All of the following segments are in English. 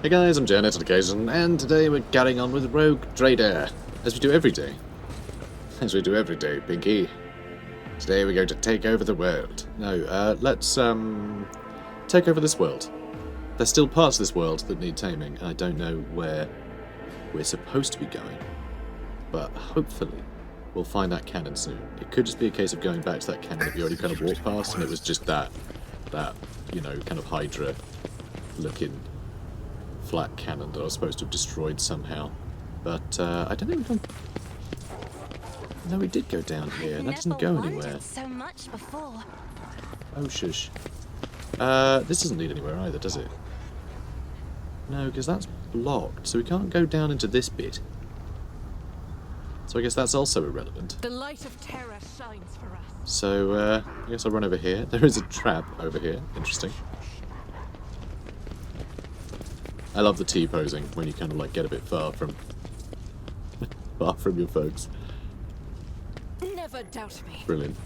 Hey guys, I'm Janet on occasion, and today we're carrying on with Rogue Trader, as we do every day. As we do every day, Pinky. Today we're going to take over the world. No, let's, take over this world. There's still parts of this world that need taming, and I don't know where we're supposed to be going. But hopefully, we'll find that cannon soon. It could just be a case of going back to that cannon that we already kind of walked past, and it was just that, you know, kind of Hydra-looking flat cannon that I was supposed to have destroyed somehow. But I don't think we've gone... No, we did go down here, and that doesn't go anywhere. So much before. Oh, shush. This doesn't lead anywhere either, does it? No, because that's blocked, so we can't go down into this bit. So I guess that's also irrelevant. The light of terror shines for us. So, I guess I'll run over here. There is a trap over here. Interesting. I love the T-posing when you kind of like get a bit far from your folks. Never doubt me. Brilliant.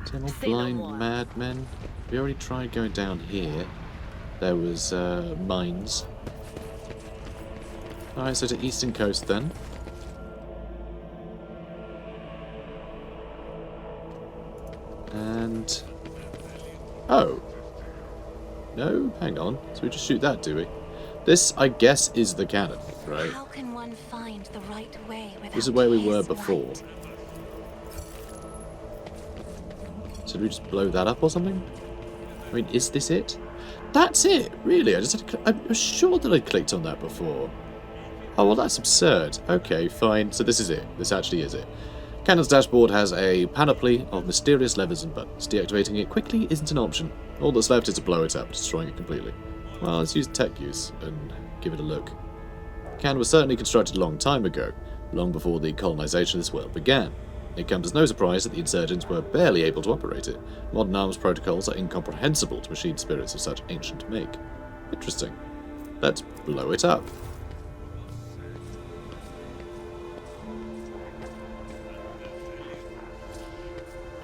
Tunnel blind madmen. We already tried going down here. There was mines. Alright, so to eastern coast then. And oh. No, hang on. So we just shoot that, do we? This, I guess, is the cannon, right? How can one find the right way without This is where we were his before. light? So do we just blow that up or something? I mean, is this it? That's it! Really? I was sure that I clicked on that before. Oh, well, that's absurd. Okay, fine. So this is it. This actually is it. Cannon's dashboard has a panoply of mysterious levers and buttons. Deactivating it quickly isn't an option. All that's left is to blow it up, destroying it completely. Well, let's use tech use and give it a look. The cannon was certainly constructed a long time ago, long before the colonization of this world began. It comes as no surprise that the insurgents were barely able to operate it. Modern arms protocols are incomprehensible to machine spirits of such ancient make. Interesting. Let's blow it up.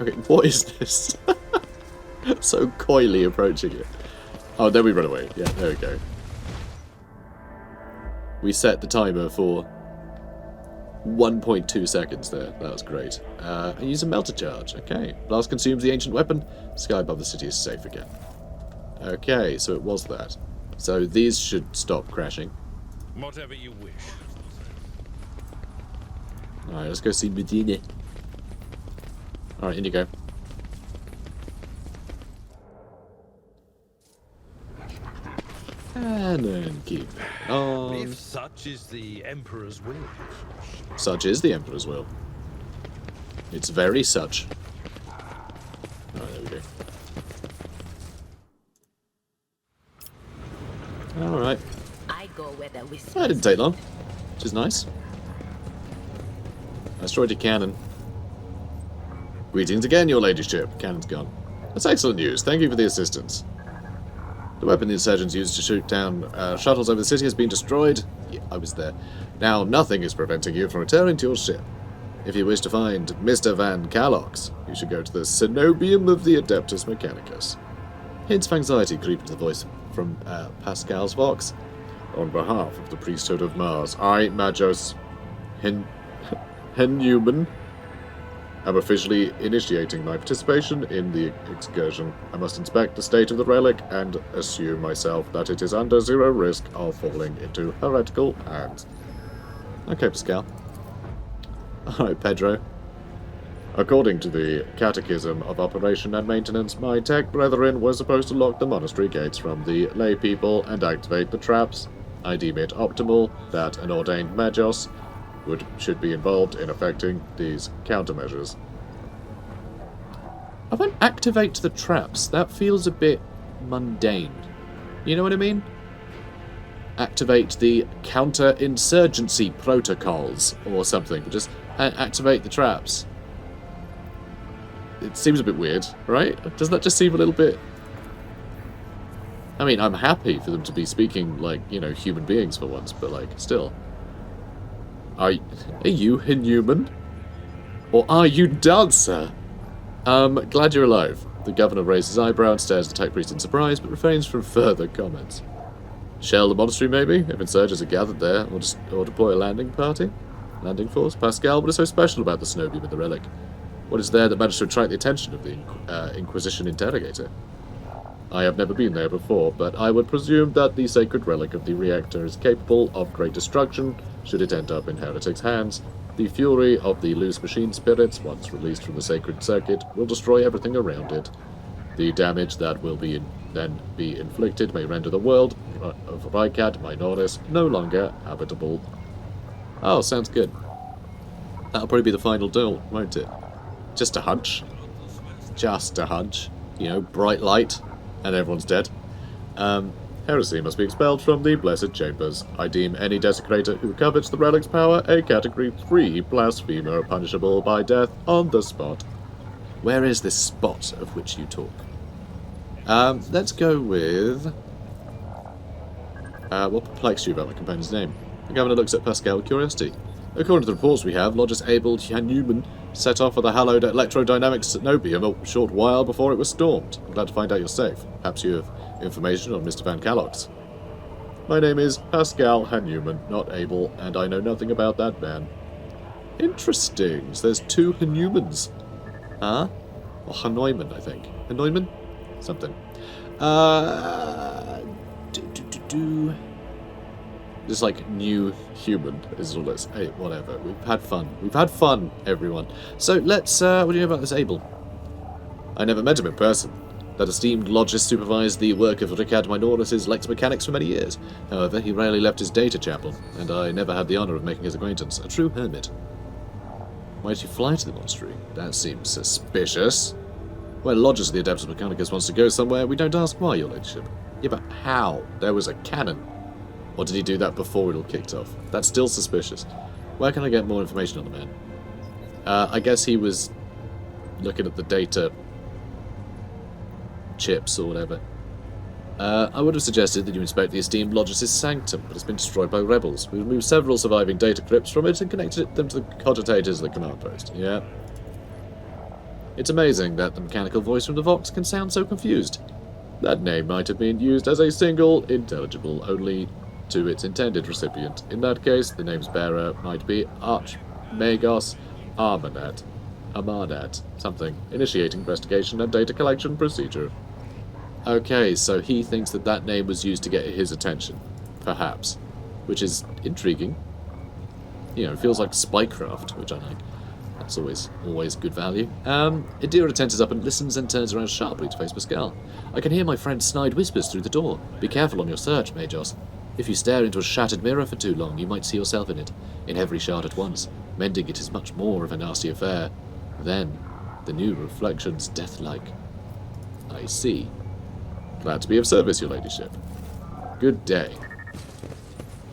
Okay, what is this? So coyly approaching it. Oh, then we run away. Yeah, there we go. We set the timer for 1.2 seconds there. That was great. And use a melter charge. Okay. Blast consumes the ancient weapon. Sky above the city is safe again. Okay, so it was that. So these should stop crashing. Whatever you wish. Alright, let's go see Medina. Alright, in you go. And then keep it on. If such is the Emperor's will. Such is the Emperor's will. It's very such. Alright, there we go. Alright. I go where the whispers. That didn't take long, which is nice. I destroyed your cannon. Greetings again, your ladyship. Cannon's gone. That's excellent news. Thank you for the assistance. The weapon the insurgents used to shoot down shuttles over the city has been destroyed. Yeah, I was there. Now, nothing is preventing you from returning to your ship. If you wish to find Mr. Van Calox, you should go to the Cenobium of the Adeptus Mechanicus. Hints of anxiety creep into the voice from Pascal's Vox. On behalf of the priesthood of Mars, I, Magos Henhuman, am officially initiating my participation in the excursion. I must inspect the state of the relic and assume myself that it is under zero risk of falling into heretical hands. Okay, Pascal. Alright, Pedro. According to the Catechism of Operation and Maintenance, my tech brethren were supposed to lock the monastery gates from the lay people and activate the traps. I deem it optimal that an ordained Magos should be involved in effecting these countermeasures. I won't activate the traps. That feels a bit mundane. You know what I mean? Activate the counter-insurgency protocols or something. Just activate the traps. It seems a bit weird, right? Doesn't that just seem a little bit... I mean, I'm happy for them to be speaking like, you know, human beings for once, but like, still... Are you inhuman? Or are you dancer? Glad you're alive. The governor raises his eyebrow and stares at the tech priest in surprise, but refrains from further comments. Shell the monastery, maybe, if insurgents are gathered there, or deploy a landing force. Pascal, what is so special about the Cenobium and the relic? What is there that managed to attract the attention of the Inquisition interrogator? I have never been there before, but I would presume that the sacred relic of the reactor is capable of great destruction should it end up in heretics' hands. The fury of the loose machine spirits, once released from the sacred circuit, will destroy everything around it. The damage that will then be inflicted may render the world of Raikat Minoris no longer habitable. Oh, sounds good. That'll probably be the final duel, won't it? Just a hunch. Just a hunch. You know, bright light, and everyone's dead. Heresy must be expelled from the blessed chambers. I deem any desecrator who covets the relic's power a Category 3 blasphemer punishable by death on the spot. Where is this spot of which you talk? Let's go with... what perplexed you about my companion's name? The governor looks at Pascal with curiosity. According to the reports we have, Lodge's able Jan Newman set off for the hallowed electrodynamics Cenobium a short while before it was stormed. I'm glad to find out you're safe. Perhaps you have information on Mr. Van Callox. My name is Pascal Hanuman, not Abel, and I know nothing about that man. Interesting. So there's two Hanumans. Huh? Or Hanoiman, I think. Hanoiman? Something. Just like new human is all this. Hey, whatever. We've had fun. We've had fun, everyone. So let's, what do you know about this Abel? I never met him in person. That esteemed logist supervised the work of Ricard Minoris' Lex Mechanics for many years. However, he rarely left his data chapel, and I never had the honour of making his acquaintance. A true hermit. Why did you fly to the monastery? That seems suspicious. When Lodges of the Adeptus Mechanicus wants to go somewhere, we don't ask why, your ladyship. Yeah, but how? There was a cannon. Or did he do that before it all kicked off? That's still suspicious. Where can I get more information on the man? I guess he was looking at the data chips or whatever. I would have suggested that you inspect the esteemed Logis' sanctum, but it's been destroyed by rebels. We removed several surviving data crypts from it and connected them to the cogitators of the command post. Yeah. It's amazing that the mechanical voice from the Vox can sound so confused. That name might have been used as a single, intelligible only to its intended recipient. In that case, the name's bearer might be Archmagos Armanat, something, initiating investigation and data collection procedure. Okay, so he thinks that that name was used to get his attention, perhaps, which is intriguing. You know, it feels like spycraft, which I like. That's always good value. Indira tenses up and listens and turns around sharply to face Pascal. I can hear my friend snide whispers through the door. Be careful on your search, Majos. If you stare into a shattered mirror for too long, you might see yourself in it, in every shard at once. Mending it is much more of a nasty affair. Then, the new reflection's death-like. I see. Glad to be of service, your ladyship. Good day.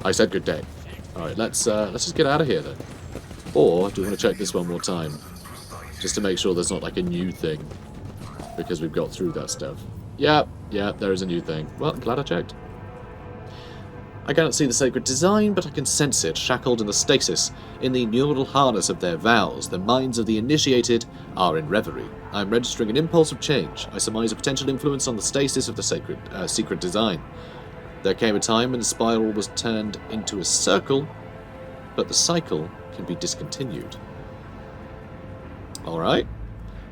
I said good day. Alright, let's just get out of here then. Or, do we want to check this one more time? Just to make sure there's not like a new thing. Because we've got through that stuff. Yeah, there is a new thing. Well, glad I checked. I cannot see the sacred design, but I can sense it, shackled in the stasis. In the neural harness of their vows, the minds of the initiated are in reverie. I am registering an impulse of change. I surmise a potential influence on the stasis of the secret design. There came a time when the spiral was turned into a circle, but the cycle can be discontinued. Alright.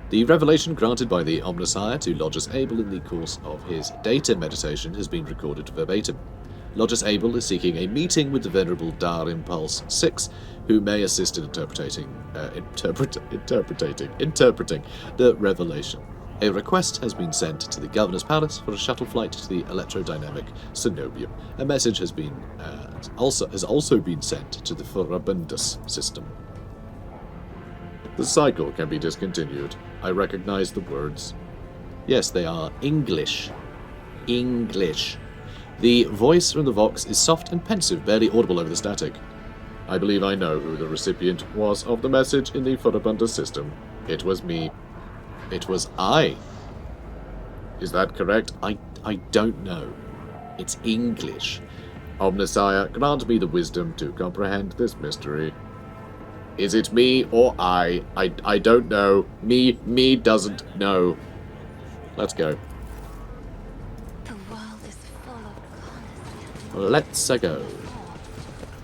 The revelation granted by the Omnissiah to Lodges Abel in the course of his data meditation has been recorded verbatim. Lodges Abel is seeking a meeting with the Venerable Dar Impulse 6, who may assist in interpreting the revelation. A request has been sent to the Governor's Palace for a shuttle flight to the electrodynamic Cenobium. A message has also been sent to the Furabundus system. The cycle can be discontinued. I recognize the words. Yes, they are English. English. The voice from the Vox is soft and pensive, barely audible over the static. I believe I know who the recipient was of the message in the Furabundus system. It was me. It was I. Is that correct? I don't know. It's English. Omnissiah, grant me the wisdom to comprehend this mystery. Is it me or I? I don't know. Me doesn't know. Let's go. The world is full of Let's go.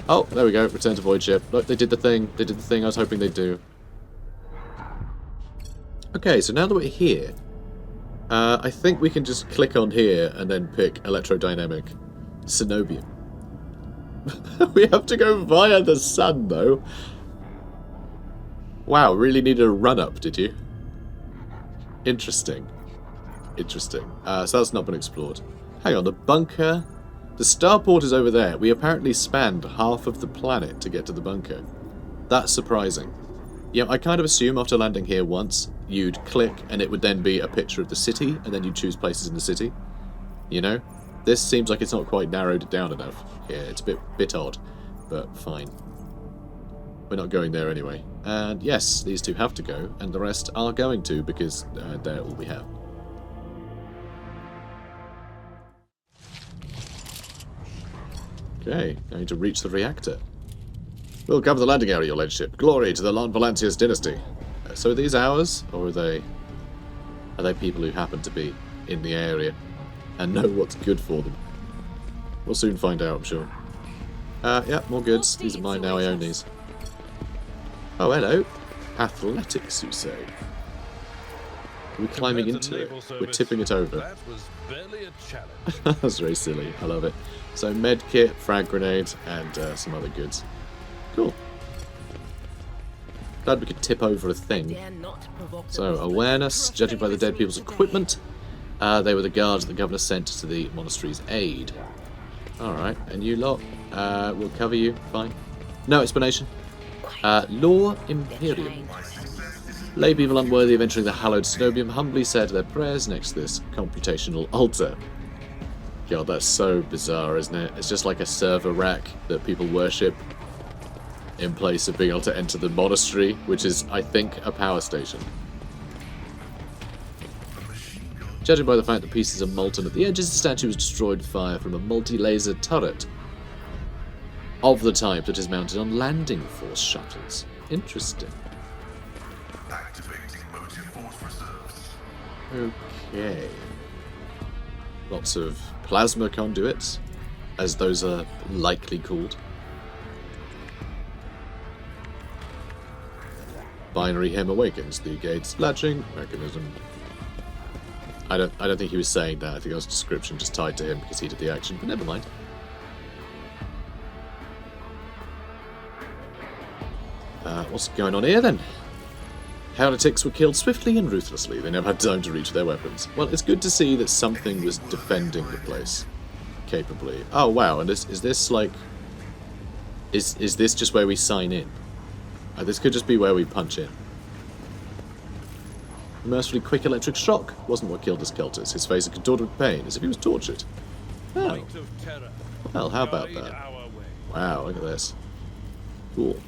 Oh, there we go. Return to void ship. Look, they did the thing. They did the thing I was hoping they'd do. Okay, so now that we're here, I think we can just click on here and then pick electrodynamic Cenobium. We have to go via the sun, though. Wow, really needed a run-up, did you? Interesting. Interesting. So that's not been explored. Hang on, the bunker... The starport is over there. We apparently spanned half of the planet to get to the bunker. That's surprising. Yeah, I kind of assume after landing here once, you'd click and it would then be a picture of the city, and then you'd choose places in the city. You know? This seems like it's not quite narrowed it down enough. Yeah, it's a bit odd, but fine. We're not going there anyway. And yes, these two have to go, and the rest are going to, because they're all we have. Okay, going to reach the reactor. We'll cover the landing area, your lordship. Glory to the Lon Valancius dynasty. So are these ours, or are they people who happen to be in the area and know what's good for them? We'll soon find out, I'm sure. Yeah, more goods. These are mine now, I own these. Oh, hello. Athletics, you say? We're climbing into it. We're tipping it over. That was barely a challenge. That's very silly. I love it. So, med kit, frag grenade, and some other goods. Cool. Glad we could tip over a thing. So, awareness, judging by the dead people's equipment, they were the guards that the governor sent to the monastery's aid. Alright, and you lot, we'll cover you, fine. No explanation. Law Imperium. Lay people unworthy of entering the hallowed Cenobium humbly said their prayers next to this computational altar. God, that's so bizarre, isn't it? It's just like a server rack that people worship in place of being able to enter the monastery, which is, I think, a power station. Judging by the fact that pieces are molten at the edges, the statue was destroyed with fire from a multi-laser turret of the type that is mounted on landing force shuttles. Interesting. Activating motive force reserves. Okay. Lots of plasma conduits, as those are likely called. Binary him awakens the gate's latching mechanism. I don't think he was saying that. I think that was a description just tied to him because he did the action, but never mind. What's going on here then? Heretics were killed swiftly and ruthlessly. They never had time to reach their weapons. Well, it's good to see that something was defending the place capably. Oh wow! And is this like? Is this just where we sign in? This could just be where we punch in. The mercifully quick electric shock wasn't what killed his cultist. His face had contorted with pain, as if he was tortured. Oh. Light of terror. Well, how about Guide that? our way. Wow, look at this. Cool.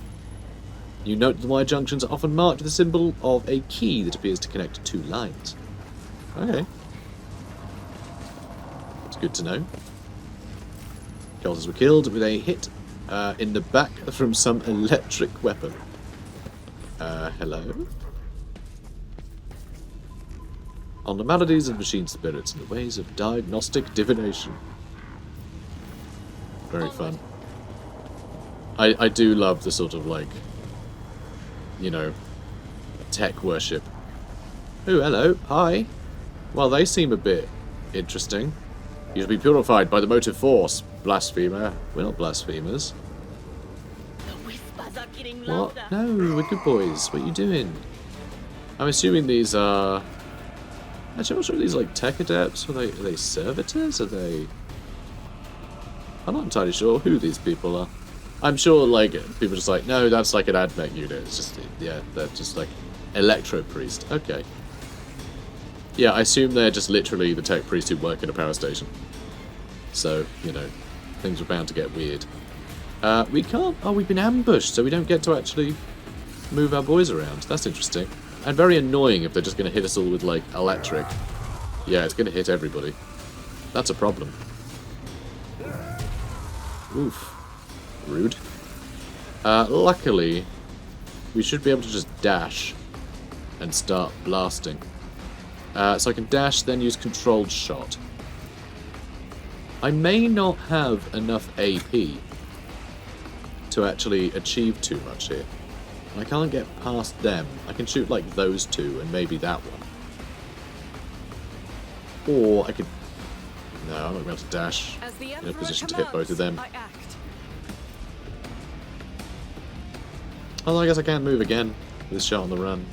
You note that the wire junctions are often marked with a symbol of a key that appears to connect two lines. Okay. It's good to know. Cultists were killed with a hit in the back from some electric weapon. Hello? On the maladies of machine spirits and the ways of diagnostic divination. Very fun. I do love the sort of like, you know, tech worship. Oh, hello. Hi. Well, they seem a bit interesting. You should be purified by the motive force, blasphemer. We're not blasphemers. What? No, we're good boys. What are you doing? I'm assuming these are... Actually, I'm not sure if these are like tech adepts. Are they servitors? Are they... I'm not entirely sure who these people are. I'm sure, like, people are just like, no, that's like an admech unit. It's just, yeah, they're just like electro priest. Okay. Yeah, I assume they're just literally the tech priests who work in a power station. So, you know, things are bound to get weird. We can't... Oh, we've been ambushed, so we don't get to actually move our boys around. That's interesting. And very annoying if they're just going to hit us all with, like, electric. Yeah, it's going to hit everybody. That's a problem. Oof. Rude. Luckily, we should be able to just dash and start blasting. So I can dash, then use controlled shot. I may not have enough AP to actually achieve too much here. I can't get past them. I can shoot like those two and maybe that one. Or I could... No, I'm not going to be able to dash As the in a Emperor position to hit both of them. commands, I act. Although I guess I can move again with this shot on the run.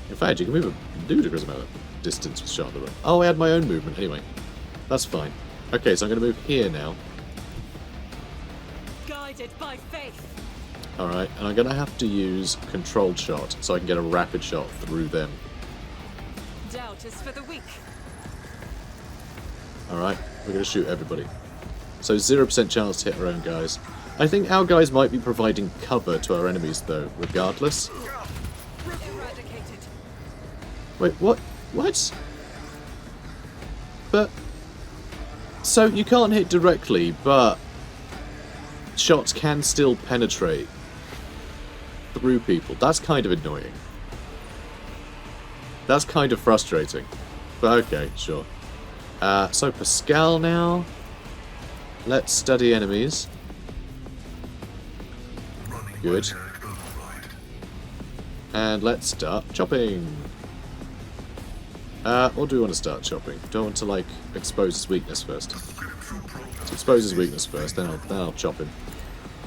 In fact, you can move a ludicrous amount of distance with shot on the run. Oh, I had my own movement anyway. That's fine. Okay, so I'm going to move here now. Guided by faith. Alright, and I'm going to have to use controlled shot so I can get a rapid shot through them. Doubt is for the weak. Alright, we're going to shoot everybody. So 0% chance to hit our own guys. I think our guys might be providing cover to our enemies though, regardless. Eradicated. Wait, what? What? But... So you can't hit directly, but... shots can still penetrate through people. That's kind of annoying. That's kind of frustrating. But okay, sure. So Pascal now. Let's study enemies. Running Good. barbaric override. And let's start chopping. Or do we want to start chopping? Do I want to, like, expose his weakness first? Let's expose his weakness first, then I'll chop him.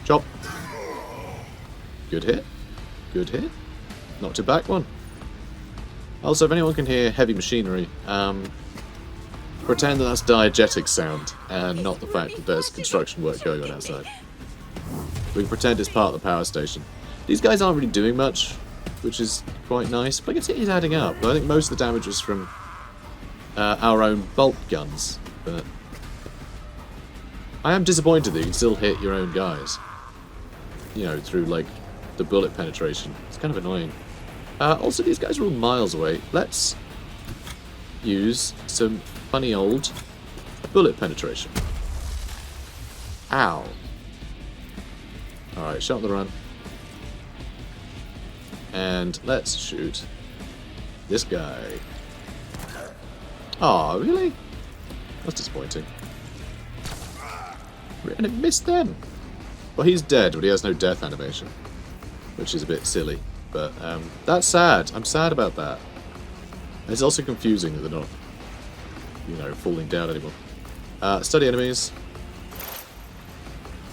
Chop! Good hit. Good hit. Knocked it back one. Also, if anyone can hear heavy machinery, pretend that that's diegetic sound, and not the fact that there's construction work going on outside. We can pretend it's part of the power station. These guys aren't really doing much, which is quite nice, but I guess it is adding up. I think most of the damage was from our own bolt guns, but I am disappointed that you can still hit your own guys. You know, through, like, the bullet penetration. It's kind of annoying. Also, these guys are all miles away. Let's use some funny old bullet penetration. Ow. Alright, shot the run. And let's shoot this guy. Aw, really? That's disappointing. And it missed them. Well, he's dead, but he has no death animation, which is a bit silly. But that's sad. I'm sad about that. And it's also confusing that they're not, you know, falling down anymore. Study enemies.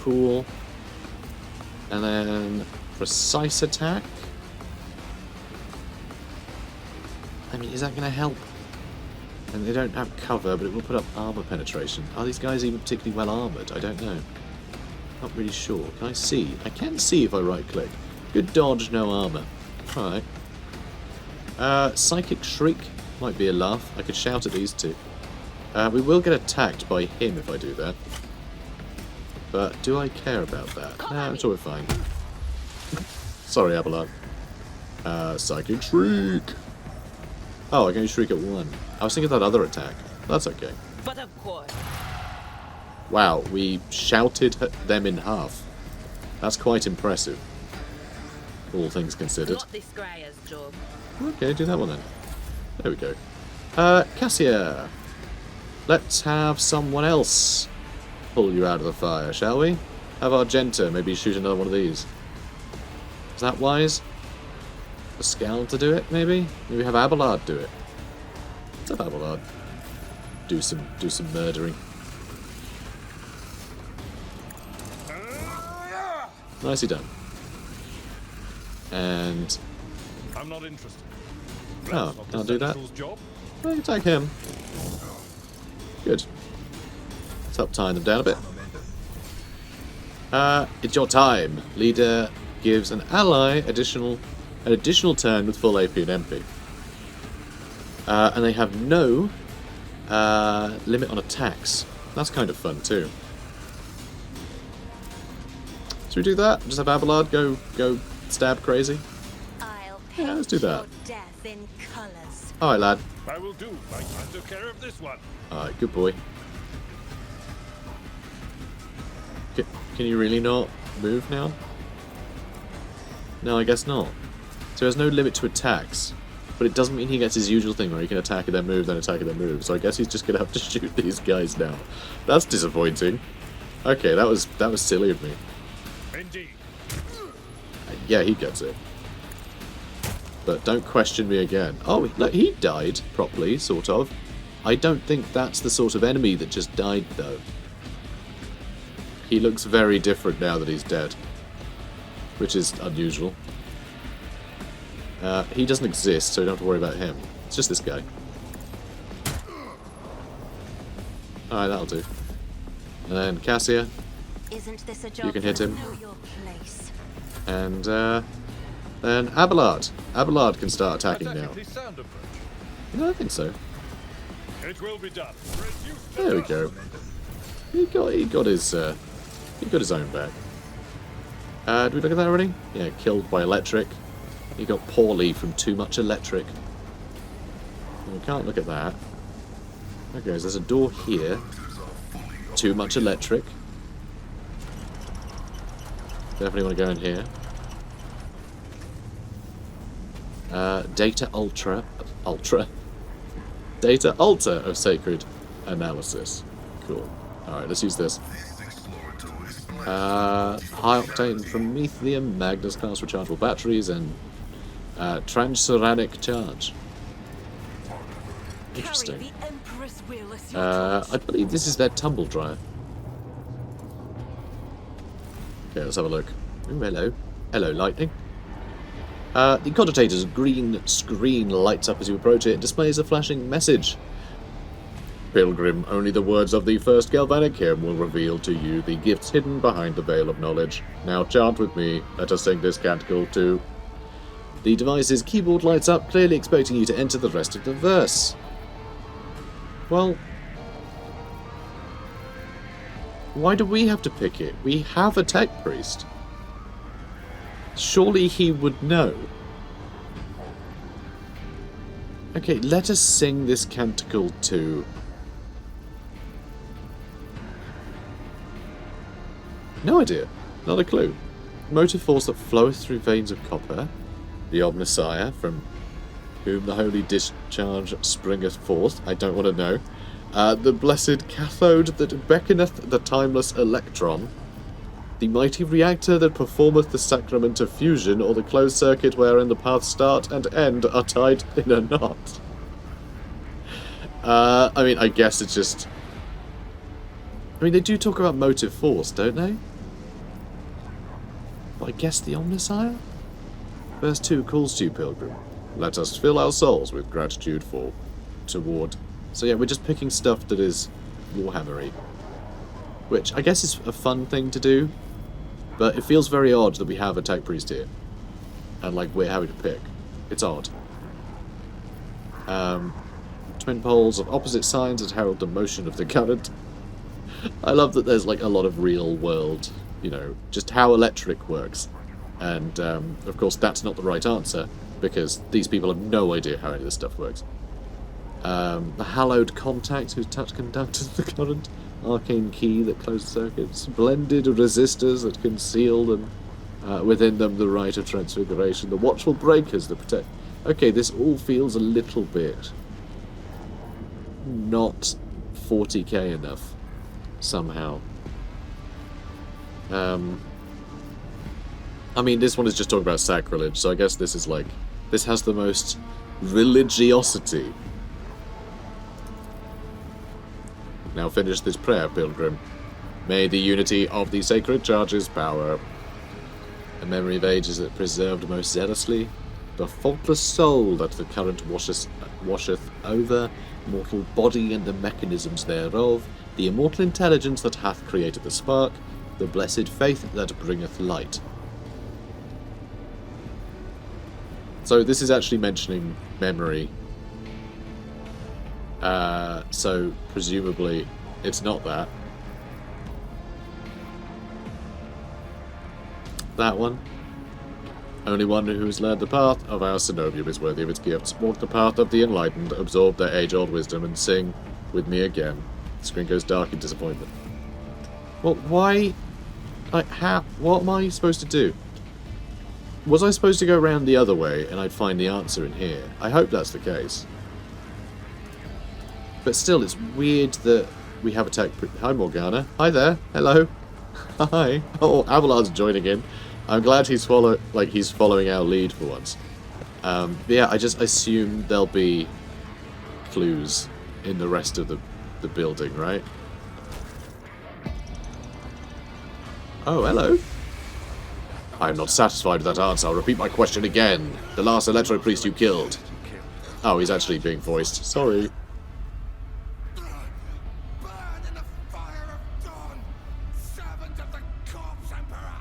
Cool. And then precise attack. I mean, is that going to help? And they don't have cover, but it will put up armor penetration. Are these guys even particularly well armored? I don't know. Not really sure. Can I see? I can see if I right click. Good dodge, no armor. Alright. Psychic Shriek might be a laugh. I could shout at these two. We will get attacked by him if I do that. But do I care about that? Nah, I'm sure we're fine. Sorry, Abelard. Psychic Shriek! Oh, I can only shriek at one. I was thinking of that other attack. That's okay. But of course. Wow, we shouted them in half. That's quite impressive. All things considered. Not this Greyer's job. Okay, do that one then. There we go. Cassia. Let's have someone else pull you out of the fire, shall we? Have Argenta maybe shoot another one of these. Is that wise? Pascal to do it, maybe? Maybe have Abelard do it. Let's have Abelard do some murdering. Nicely done. And I'm not interested. oh, That's not can I the do that? Seneschal's job. Well, attack him. Good. Let's help tying them down a bit. It's your time. Leader gives an ally an additional turn with full AP and MP. And they have no limit on attacks. That's kind of fun too. Should we do that? Just have Abelard go stab crazy? I'll Yeah, let's do that. your death in colours. Alright, lad. I will do. I took care of this one. Alright, good boy. Can you really not move now? No, I guess not. So there's no limit to attacks. But it doesn't mean he gets his usual thing where he can attack and then move, then attack and then move. So I guess he's just going to have to shoot these guys now. That's disappointing. Okay, that was silly of me. Indeed. Yeah, he gets it. But don't question me again. Oh, look, he died properly, sort of. I don't think that's the sort of enemy that just died, though. He looks very different now that he's dead. Which is unusual. He doesn't exist, so we don't have to worry about him. It's just this guy. Alright, that'll do. And then Cassia. Isn't this a job You can hit him. Know your place? And then Abelard. Abelard can start attacking now. Attack sound approach. No, I think so. It will be done. Reduce the There we dust. go. He got his own back. Did we look at that already? Yeah, killed by electric. He got poorly from too much electric. We can't look at that. Okay, so there's a door here. Too much electric. Definitely want to go in here. Data Ultra of Sacred Analysis. Cool. Alright, let's use this. High octane promethium, Magnus class rechargeable batteries, and transuranic charge. Interesting. Carry the Emperor's will as your I believe this is their tumble dryer. Okay, let's have a look. Ooh, hello. Hello, lightning. The cogitator's green screen lights up as you approach it and displays a flashing message. Pilgrim, only the words of the first galvanic hymn will reveal to you the gifts hidden behind the veil of knowledge. Now chant with me. Let us sing this canticle too. The device's keyboard lights up, clearly expecting you to enter the rest of the verse. Well, why do we have to pick it? We have a tech priest. Surely he would know. Okay, let us sing this canticle too. No idea. Not a clue. Motive force that floweth through veins of copper. The Omnissiah, from whom the holy discharge springeth forth. I don't want to know. The blessed cathode that beckoneth the timeless electron. The mighty reactor that performeth the sacrament of fusion, or the closed circuit wherein the paths start and end are tied in a knot. I mean, I guess it's just... I mean, they do talk about motive force, don't they? But I guess the Omnissiah? Verse 2 calls to you, Pilgrim. Let us fill our souls with gratitude toward... So yeah, we're just picking stuff that is Warhammery. Which I guess is a fun thing to do. But it feels very odd that we have a tech priest here. And like, we're having to pick. It's odd. Twin poles of opposite signs that herald the motion of the current. I love that there's like a lot of real world, you know, just how electric works. And of course that's not the right answer, because these people have no idea how any of this stuff works. The hallowed contact whose touch conductors the current. Arcane key that closes circuits. Blended resistors that conceal them. Within them the rite of transfiguration. The watchful breakers that protect... Okay, this all feels a little bit... not 40k enough. Somehow. I mean, this one is just talking about sacrilege, so I guess this is like... This has the most religiosity. Now finish this prayer, Pilgrim. May the unity of the sacred charges power, a memory of ages that preserved most zealously, the faultless soul that the current washeth over, mortal body and the mechanisms thereof, the immortal intelligence that hath created the spark, the blessed faith that bringeth light. So this is actually mentioning memory. So presumably it's not that. That one. Only one who has learned the path of our Cenobium is worthy of its gifts. Walk the path of the enlightened, absorb their age-old wisdom, and sing with me again. The screen goes dark in disappointment. Well, why? Like, how? What am I supposed to do? Was I supposed to go around the other way and I'd find the answer in here? I hope that's the case. But still, it's weird that we have a tech... Hi, Morgana. Hi there. Hello. Hi. Oh, Abelard's joining in. I'm glad he's following our lead for once. But yeah, I just assume there'll be clues in the rest of the building, right? Oh, hello. I am not satisfied with that answer. I'll repeat my question again. The last Electro priest you killed. Oh, he's actually being voiced. Sorry. Burn in the fire of dawn, servant of the corpse emperor.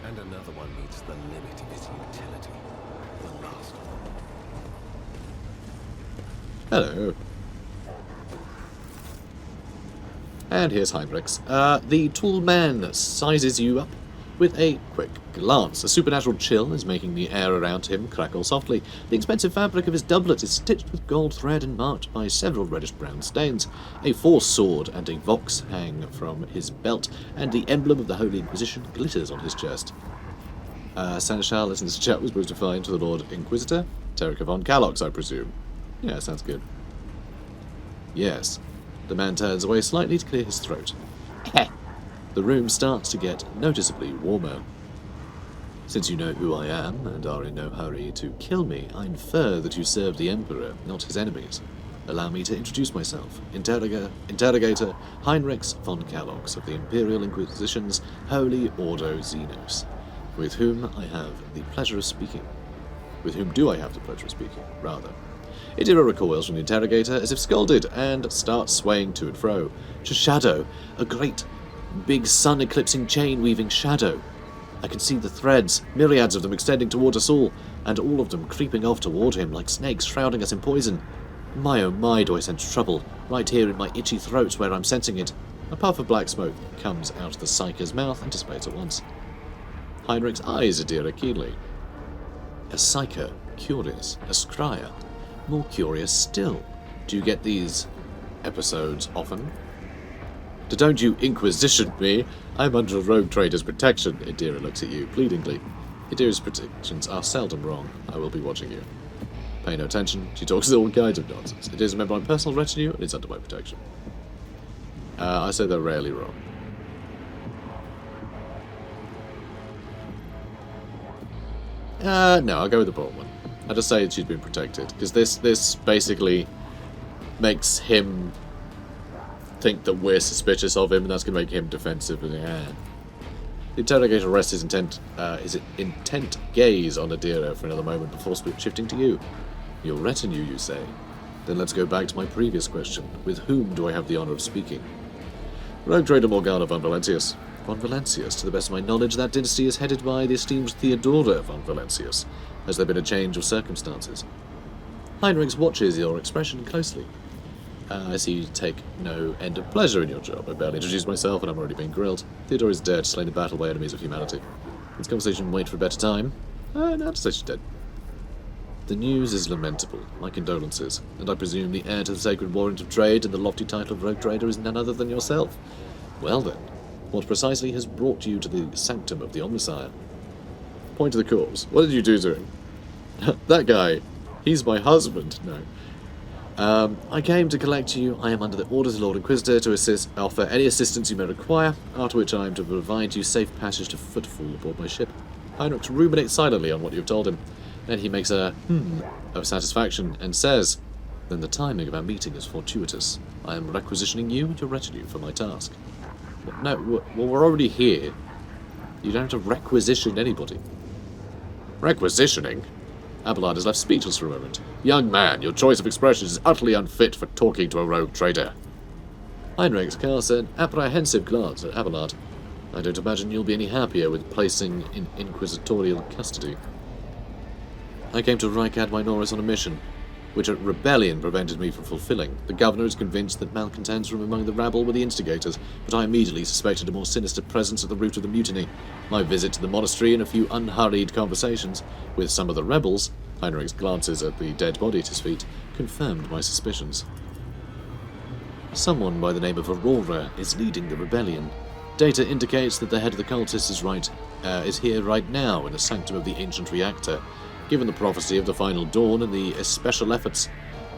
And another one meets the limit of its utility. The last one. Hello. And here's Heinrichs. The tall man sizes you up with a quick glance. A supernatural chill is making the air around him crackle softly. The expensive fabric of his doublet is stitched with gold thread and marked by several reddish-brown stains. A force sword and a vox hang from his belt, and the emblem of the Holy Inquisition glitters on his chest. Seneschal, as in this chat, was supposed to find to the Lord Inquisitor. Terrica von Kalox, I presume. Yeah, sounds good. Yes. The man turns away slightly to clear his throat. The room starts to get noticeably warmer. Since you know who I am, and are in no hurry to kill me, I infer that you serve the Emperor, not his enemies. Allow me to introduce myself. Interrogator Heinrichs von Kalox of the Imperial Inquisition's Holy Ordo Xenos, with whom I have the pleasure of speaking. With whom do I have the pleasure of speaking, rather. Idira recoils from the interrogator as if scolded and starts swaying to and fro. Shadow, a great, big sun-eclipsing chain-weaving shadow. I can see the threads, myriads of them extending toward us all, and all of them creeping off toward him like snakes shrouding us in poison. My oh my, do I sense trouble, right here in my itchy throat where I'm sensing it. A puff of black smoke comes out of the psyker's mouth and dissipates at once. Heinrich's eyes Idira keenly. A psyker, curious, a scryer. More curious still, do you get these episodes often? Don't you inquisition me! I'm under a rogue trader's protection. Idira looks at you, pleadingly. Idira's predictions are seldom wrong. I will be watching you. Pay no attention, she talks all kinds of nonsense. It is a member of my personal retinue and it's under my protection. I say they're rarely wrong. No, I'll go with the bottom one. I just say she's been protected, because this basically makes him think that we're suspicious of him, and that's going to make him defensive. And The interrogator rests his intent gaze on Idira for another moment before shifting to you. Your retinue, you say? Then let's go back to my previous question. With whom do I have the honour of speaking? Rogue trader Morgana von Valentius. Von Valentius, to the best of my knowledge, that dynasty is headed by the esteemed Theodora von Valentius. Has there been a change of circumstances? Heinrichs watches your expression closely. I see you take no end of pleasure in your job. I barely introduced myself and I'm already being grilled. Theodora is dead, slain in battle by enemies of humanity. This conversation wait for a better time. Now to say she's dead. The news is lamentable. My condolences. And I presume the heir to the sacred warrant of trade and the lofty title of rogue trader is none other than yourself. Well then, what precisely has brought you to the sanctum of the Omnissiah? Point to the corpse. What did you do to him? That guy. He's my husband. No. I came to collect you. I am under the orders of the Lord Inquisitor to offer any assistance you may require, after which I am to provide you safe passage to footfall aboard my ship. Heinrich ruminates silently on what you have told him. Then he makes a of satisfaction and says, Then the timing of our meeting is fortuitous. I am requisitioning you and your retinue for my task. No, well, we're already here. You don't have to requisition anybody. Requisitioning? Abelard is left speechless for a moment. Young man, your choice of expressions is utterly unfit for talking to a rogue trader. Heinrich casts an apprehensive glance at Abelard. I don't imagine you'll be any happier with placing in inquisitorial custody. I came to Rykad Minoris on a mission, which a rebellion prevented me from fulfilling. The governor is convinced that malcontents from among the rabble were the instigators, but I immediately suspected a more sinister presence at the root of the mutiny. My visit to the monastery and a few unhurried conversations with some of the rebels, Heinrich's glances at the dead body at his feet, confirmed my suspicions. Someone by the name of Aurora is leading the rebellion. Data indicates that the head of the cultists is here right now in the sanctum of the ancient reactor. Given the prophecy of the final dawn and the special efforts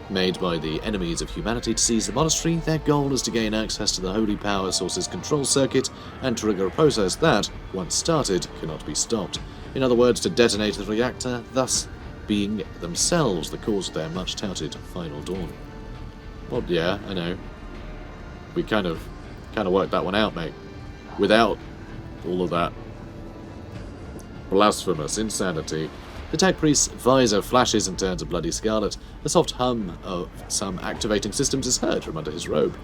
made by the enemies of humanity to seize the monastery, their goal is to gain access to the holy power source's control circuit and trigger a process that, once started, cannot be stopped. In other words, to detonate the reactor, thus being themselves the cause of their much-touted final dawn. Well, yeah, I know. We kind of worked that one out, mate. Without all of that blasphemous insanity. The tech priest's visor flashes and turns a bloody scarlet. The soft hum of some activating systems is heard from under his robe.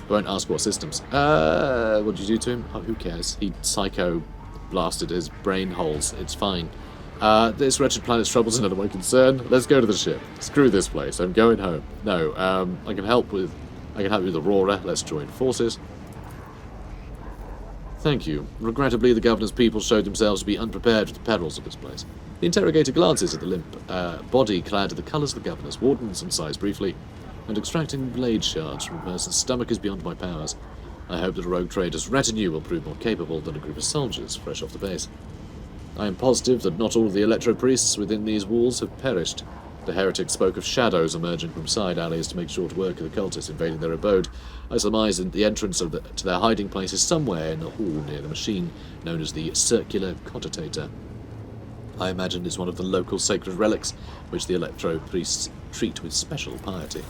I won't ask what systems. What did you do to him? Oh, who cares? He psycho blasted his brain holes. It's fine. This wretched planet's troubles are none of my concern. Let's go to the ship. Screw this place. I'm going home. No, I can help you with Aurora. Let's join forces. Thank you. Regrettably, the governor's people showed themselves to be unprepared for the perils of this place. The interrogator glances at the limp body clad in the colours of the governor's wardens and sighs briefly, and extracting blade shards from a person's stomach is beyond my powers. I hope that a rogue trader's retinue will prove more capable than a group of soldiers fresh off the base. I am positive that not all of the ELECTRO priests within these walls have perished. The heretic spoke of shadows emerging from side alleys to make short work of the cultists invading their abode. I surmise that the entrance to their hiding place is somewhere in the hall near the machine known as the Circular Cogitator. I imagine it's one of the local sacred relics which the ELECTRO priests treat with special piety.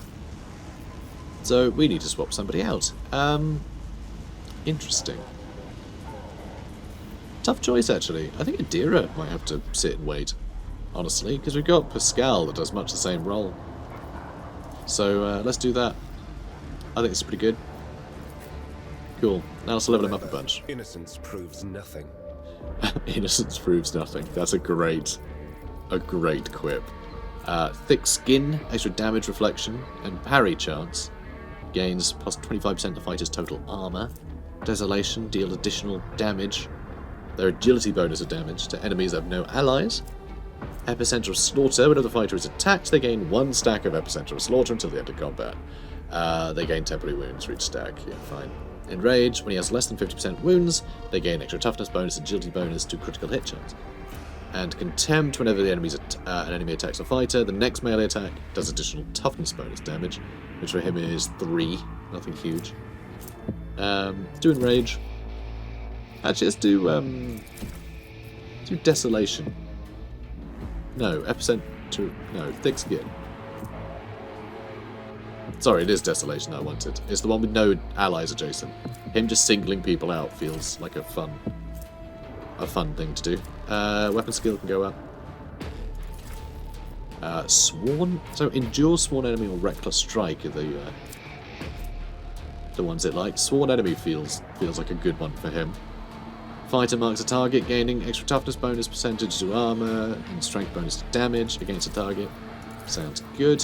So we need to swap somebody out. Interesting. Tough choice, actually. I think Adira might have to sit and wait. Honestly, because we've got Pascal that does much the same role. So let's do that. I think it's pretty good. Cool. Now let's level him up a bunch. Innocence proves nothing. Innocence proves nothing. That's a great quip. Thick skin, extra damage reflection, and parry chance. Gains plus 25% of the fighter's total armor. Desolation, deal additional damage. Their agility bonus of damage to enemies that have no allies. Epicenter of Slaughter. Whenever the fighter is attacked, they gain 1 stack of Epicenter of Slaughter until the end of combat. They gain temporary wounds for each stack. Yeah, fine. Enrage. When he has less than 50% wounds, they gain extra toughness bonus, agility bonus to critical hit chance. And Contempt. Whenever the an enemy attacks a fighter, the next melee attack does additional toughness bonus damage, which for him is 3. Nothing huge. Do Enrage. Actually, let's do Desolation. No, Epicenter. No, Thick Skin. Sorry, it is Desolation that I wanted. It's the one with no allies adjacent. Him just singling people out feels like a fun thing to do. Weapon skill can go up. Sworn. So Endure Sworn Enemy or Reckless Strike are the ones it likes. Sworn Enemy feels like a good one for him. Fighter marks a target, gaining extra toughness bonus percentage to armor and strength bonus to damage against a target. Sounds good.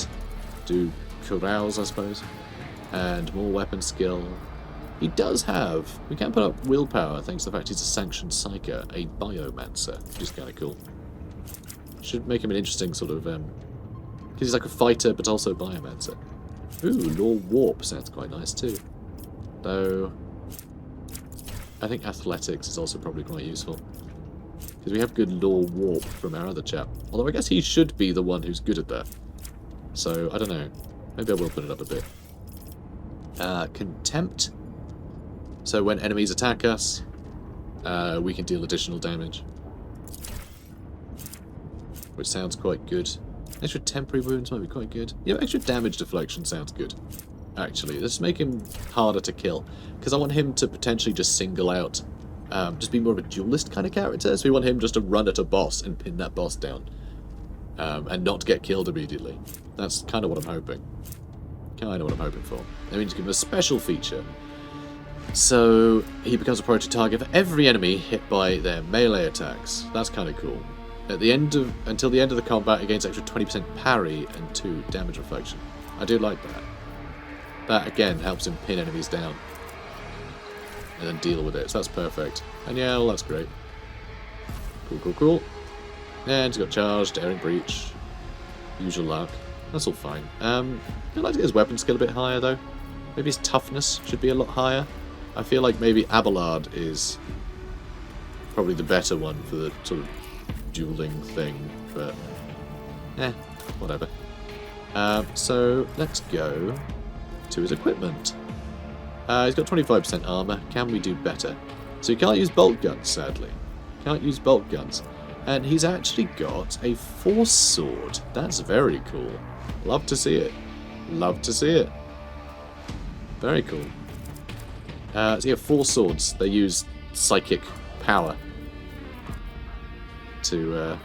Do carouse, I suppose. And more weapon skill. He does have... We can put up willpower thanks to the fact he's a sanctioned psyker, a biomancer, which is kind of cool. Should make him an interesting sort of... because he's like a fighter, but also a biomancer. Ooh, Law Warp sounds quite nice too. Though... I think athletics is also probably quite useful. Because we have good Law Warp from our other chap. Although I guess he should be the one who's good at that. So, I don't know. Maybe I will put it up a bit. Contempt. So when enemies attack us, we can deal additional damage. Which sounds quite good. Extra temporary wounds might be quite good. Yeah, extra damage deflection sounds good. Actually, let's make him harder to kill. Because I want him to potentially just single out, just be more of a duelist kind of character. So we want him just to run at a boss and pin that boss down. And not get killed immediately. That's kind of what I'm hoping. Kind of what I'm hoping for. That means give him a special feature. So he becomes a priority target for every enemy hit by their melee attacks. That's kind of cool. At the end of until the end of the combat, he gains extra 20% parry and 2 damage reflection. I do like that. That again helps him pin enemies down and then deal with it. So that's perfect. And yeah, well, that's great. Cool. And he's got charge, daring breach, usual luck. That's all fine. I'd like to get his weapon skill a bit higher though. Maybe his toughness should be a lot higher. I feel like maybe Abelard is probably the better one for the sort of dueling thing, but whatever. So let's go to his equipment. He's got 25% armor. Can we do better? So you can't use bolt guns, sadly. Can't use bolt guns. And he's actually got a force sword. That's very cool. Love to see it. Love to see it. Very cool. So you have 4 swords. They use psychic power to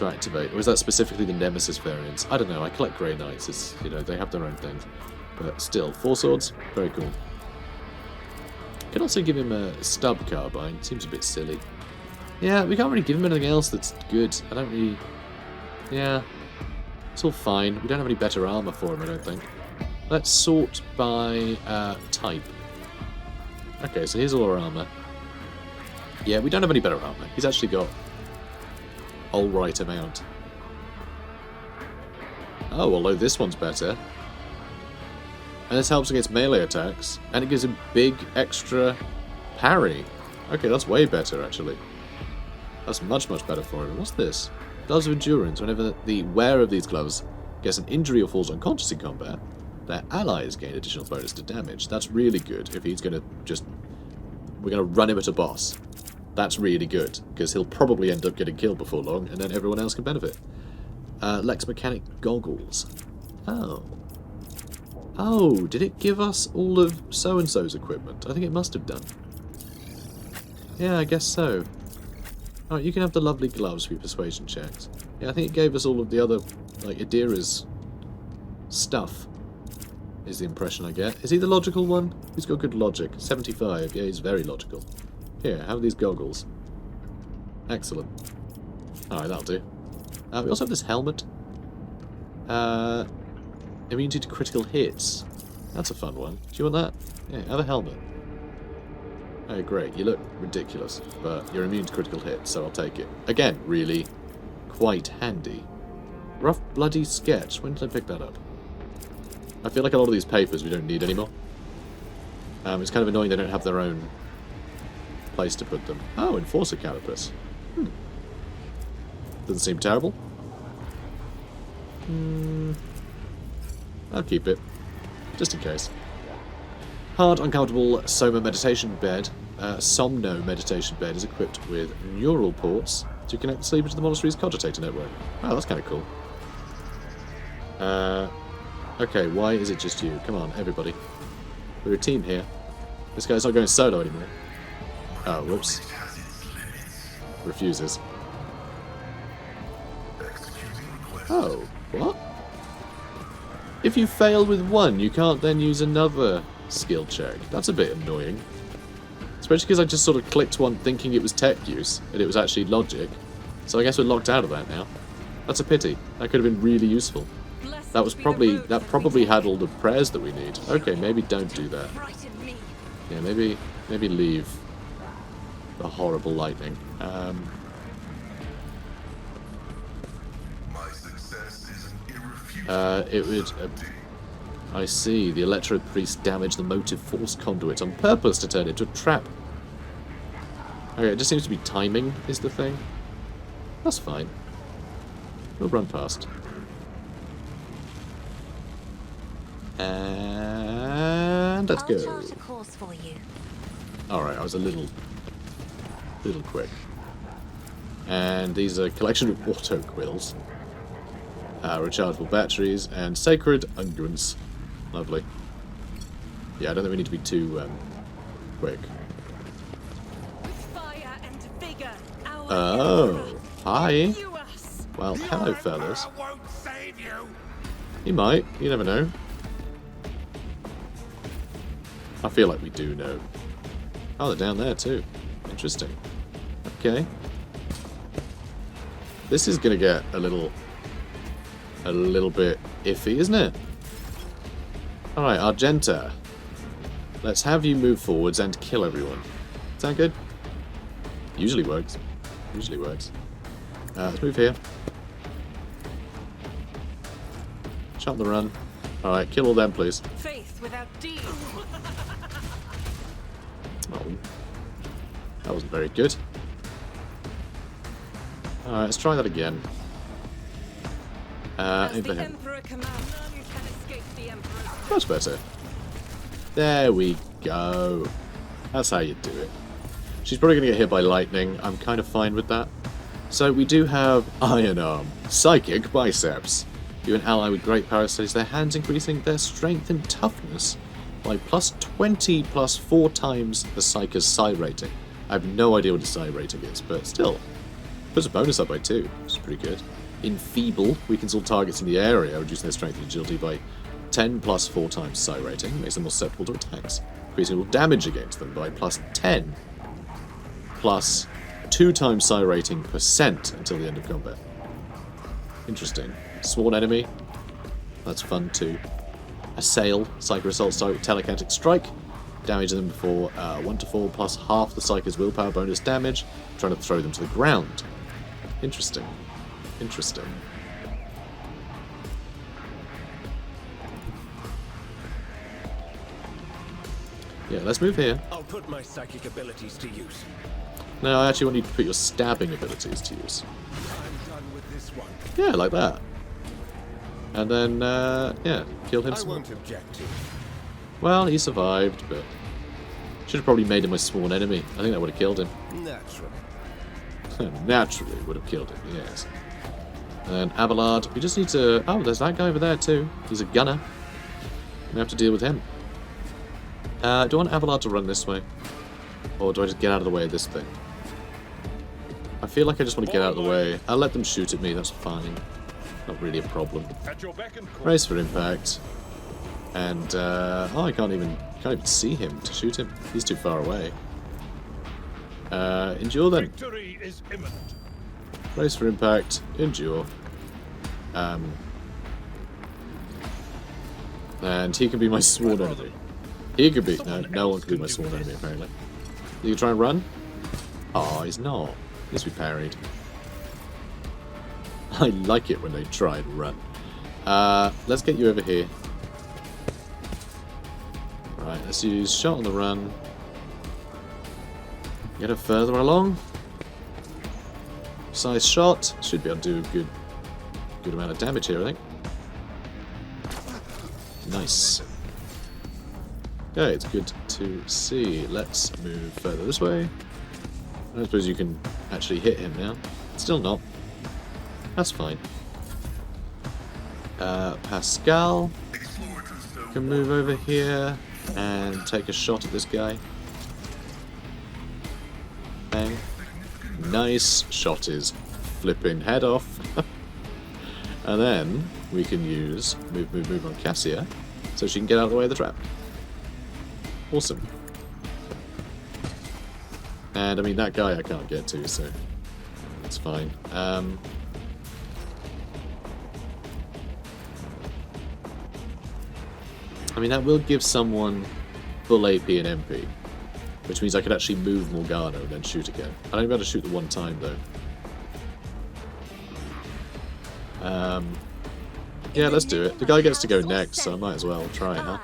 activate. Or is that specifically the Nemesis variants? I don't know. I collect Grey Knights. It's, you know, they have their own things. But still, 4 swords. Very cool. Can also give him a stub carbine. Seems a bit silly. Yeah, we can't really give him anything else that's good. I don't really... Yeah. It's all fine. We don't have any better armor for him, I don't think. Let's sort by type. Okay, so here's all our armor. Yeah, we don't have any better armor. He's actually got alright amount. Oh, although this one's better. And this helps against melee attacks. And it gives him big extra parry. Okay, that's way better, actually. That's much, much better for him. What's this? Gloves of Endurance. Whenever the wearer of these gloves gets an injury or falls unconscious in combat, their allies gain additional bonus to damage. That's really good if he's going to just... We're going to run him at a boss. That's really good, because he'll probably end up getting killed before long, and then everyone else can benefit. Lex Mechanic Goggles. Oh. Oh, did it give us all of so-and-so's equipment? I think it must have done. Yeah, I guess so. Alright, you can have the lovely gloves for your persuasion checks. Yeah, I think it gave us all of the other, like, Adira's stuff, is the impression I get. Is he the logical one? He's got good logic. 75, yeah, he's very logical. Here, have these goggles. Excellent. Alright, that'll do. We also have this helmet. Immunity to critical hits. That's a fun one. Do you want that? Yeah, have a helmet. Oh, great. You look ridiculous, but you're immune to critical hits, so I'll take it. Again, really quite handy. Rough Bloody Sketch. When did I pick that up? I feel like a lot of these papers we don't need anymore. It's kind of annoying they don't have their own place to put them. Oh, Enforcer Carapace. Doesn't seem terrible. I'll keep it, just in case. Hard, uncomfortable Soma meditation bed. Somno meditation bed is equipped with neural ports to connect the sleeper to the monastery's cogitator network. Oh, that's kind of cool. Okay, why is it just you? Come on, everybody. We're a team here. This guy's not going solo anymore. Oh, whoops. Refuses. Oh, what? If you fail with one, you can't then use another skill check. That's a bit annoying. Especially because I just sort of clicked one thinking it was tech use, and it was actually logic. So I guess we're locked out of that now. That's a pity. That could have been really useful. That probably had all the prayers that we need. Okay, maybe don't do that. Yeah, maybe leave the horrible lightning. It would... I see. The Electro Priest damaged the motive force conduit on purpose to turn it into a trap. Okay, it just seems to be timing is the thing. That's fine. We'll run past. And let's go. I'll chart a course for you. Alright, I was a little quick. And these are a collection of auto quills. Rechargeable batteries and sacred unguents. Lovely. Yeah, I don't think we need to be too quick. With fire and vigor, our Oh, hi. you us. Well, hello, fellas. I won't save you. He might. You never know. I feel like we do know. Oh, they're down there too. Interesting. Okay. This is gonna get a little bit iffy, isn't it? Alright, Argenta. Let's have you move forwards and kill everyone. Sound good? Usually works. Usually works. Let's move here. Shut the run. Alright, kill all them, please. Faith without deed. No. That wasn't very good. Alright, let's try that again. As Aim for the him. Emperor commands, none can escape the Emperor's. Much better. There we go. That's how you do it. She's probably going to get hit by lightning. I'm kind of fine with that. So we do have Iron Arm, Psychic Biceps. You an ally with great power studies their hands, increasing their strength and toughness by plus 20 plus 4 times the Psyker's psi rating. I have no idea what the psi rating is, but still. Puts a bonus up by 2, which is pretty good. Enfeeble weakens all targets in the area, reducing their strength and agility by 10 plus 4 times psi rating, makes them more susceptible to attacks, increasing all damage against them by plus 10 plus 2 times psi rating percent until the end of combat. Interesting. Sworn enemy, that's fun too. Assail, Psyker assault start with telekinetic strike, damage them before 1 to 4 plus half the Psyker's willpower bonus damage, trying to throw them to the ground. Interesting. Interesting. Yeah, let's move here. I'll put my psychic abilities to use. No, I actually want you to put your stabbing abilities to use. I'm done with this one. Yeah, like that. And then, yeah, kill him I some more. won't object to it. Well, he survived, but should have probably made him a sworn enemy. I think that would have killed him. Naturally. Naturally would have killed him, yes. And Abelard, we just need to... Oh, there's that guy over there too. He's a gunner. We have to deal with him. Do I want Abelard to run this way? Or do I just get out of the way of this thing? I feel like I just want to get out of the way. I'll let them shoot at me, that's fine. Not really a problem. At your beck and call. Race for impact. And, oh, I can't even see him to shoot him. He's too far away. Endure then. Victory is imminent. Race for impact. Endure. And he can be my sworn enemy. He could be... No one can be my sworn enemy, apparently. You try and run? Oh, he's not. At least we parried. I like it when they try and run. Let's get you over here. Right, let's use shot on the run. Get her further along. Size shot. Should be able to do a good amount of damage here, I think. Nice. Okay, it's good to see. Let's move further this way. I don't suppose you can actually hit him now. Still not. That's fine. Pascal can move over here and take a shot at this guy. Bang. Nice. Shot his flipping head off. And then we can use move on Cassia so she can get out of the way of the trap. Awesome. And I mean, that guy I can't get to, so it's fine. I mean, that will give someone full AP and MP, which means I could actually move Morgana and then shoot again. I don't be able to shoot the one time, though. Yeah, let's do it. The guy gets to go next, so I might as well try, huh?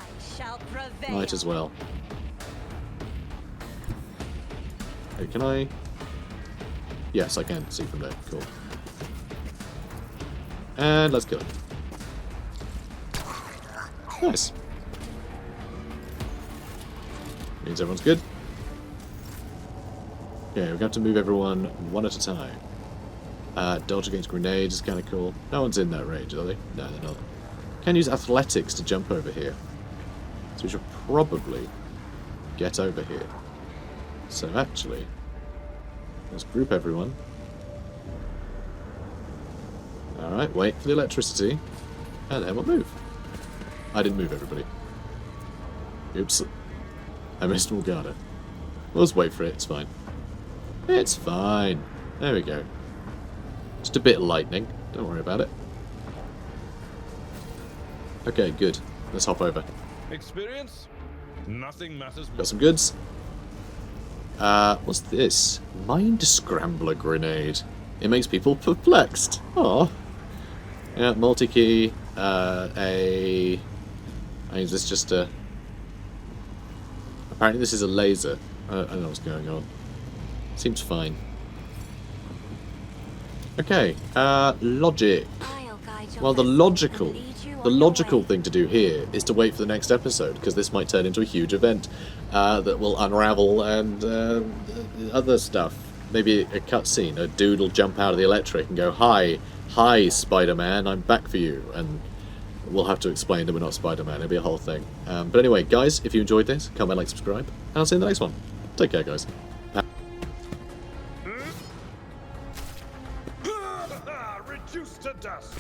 Might as well. Hey, can I... Yes, I can see from there. Cool. And let's kill him. Nice. Means everyone's good. Okay, we're going to have to move everyone one at a time. Dodge against grenades is kind of cool. No one's in that range, are they? No, they're not. Can use athletics to jump over here. So we should probably get over here. So actually, let's group everyone. Alright, wait for the electricity. And then we'll move. I didn't move everybody. Oops. I missed Morgana. We'll just wait for it, it's fine. It's fine. There we go. Just a bit of lightning. Don't worry about it. Okay, good. Let's hop over. Experience? Nothing matters more. Got some goods. What's this? Mind Scrambler Grenade. It makes people perplexed. Oh. Yeah, multi-key. I mean, is this just a... Apparently this is a laser. I don't know what's going on. Seems fine. Okay, logic. I'll guide your Well, the vessel logical, and lead you on your way. thing to do here is to wait for the next episode, because this might turn into a huge event that will unravel and other stuff. Maybe a cutscene. A dude will jump out of the electric and go, "Hi, Spider-Man, I'm back for you," and we'll have to explain that we're not Spider-Man. It'll be a whole thing. But anyway, guys, if you enjoyed this, comment, like, subscribe, and I'll see you in the next one. Take care, guys. Reduced to dust.